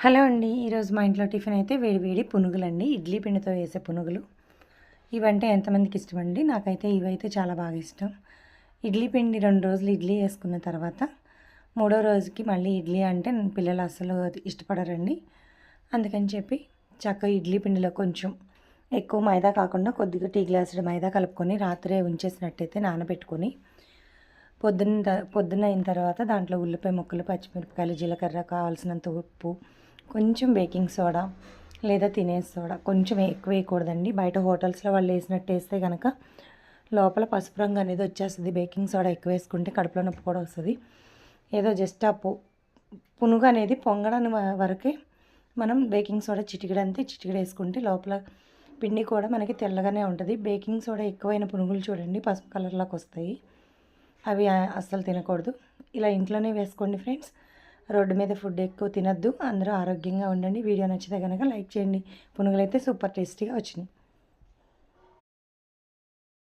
Hello అండి. ఈరోజు మా ఇంట్లో టిఫిన్ అయితే వేడి వేడి పునుగులండి. ఇడ్లీ పిండితో వేసే పునుగులు. ఇవంటే ఎంతమందికి ఇష్టమండి? నాకైతే ఇవైతే చాలా బాగా ఇష్టం. ఇడ్లీ పిండి 2 రోజులు ఇడ్లీ వేసుకున్న తర్వాత మూడో రోజుకి మళ్ళీ ఇడ్లీ అంటే పిల్లలు అస్సలు ఇష్టపడరండి. అందుకని చెప్పి చక్కగా ఇడ్లీ పిండిలో కొంచెం ఎక్కువ మైదా కాకుండా కొద్దిగా టీ గ్లాసుడు మైదా కలుపుకొని రాత్రే ఉంచేసినట్టయితే నానబెట్టుకొని పొద్దున్న అయిన తర్వాత దాంట్లో ఉల్లిపాయ ముక్కలు, పచ్చిమిరపకాయలు, జీలకర్ర, కావాల్సినంత ఉప్పు, కొంచెం బేకింగ్ సోడా లేదా తినే సోడా కొంచెం ఎక్కువ వేయకూడదండి. బయట హోటల్స్లో వాళ్ళు వేసినట్టు వేస్తే కనుక లోపల పసుపు రంగు అనేది వచ్చేస్తుంది. బేకింగ్ సోడా ఎక్కువ వేసుకుంటే కడుపులో నొప్పి కూడా వస్తుంది. ఏదో జస్ట్ ఆ పునుగు అనేది పొంగడానికి వరకే మనం బేకింగ్ సోడా చిటికెడు వేసుకుంటే లోపల పిండి కూడా మనకి తెల్లగానే ఉంటుంది. బేకింగ్ సోడా ఎక్కువైన పునుగులు చూడండి పసుపు కలర్లోకి వస్తాయి. అవి అస్సలు తినకూడదు. ఇలా ఇంట్లోనే వేసుకోండి ఫ్రెండ్స్. రోడ్డు మీద ఫుడ్ ఎక్కువ తినద్దు. అందరూ ఆరోగ్యంగా ఉండండి. వీడియో నచ్చితే కనుక లైక్ చేయండి. పునుగులైతే సూపర్ టేస్టీగా వచ్చినాయి.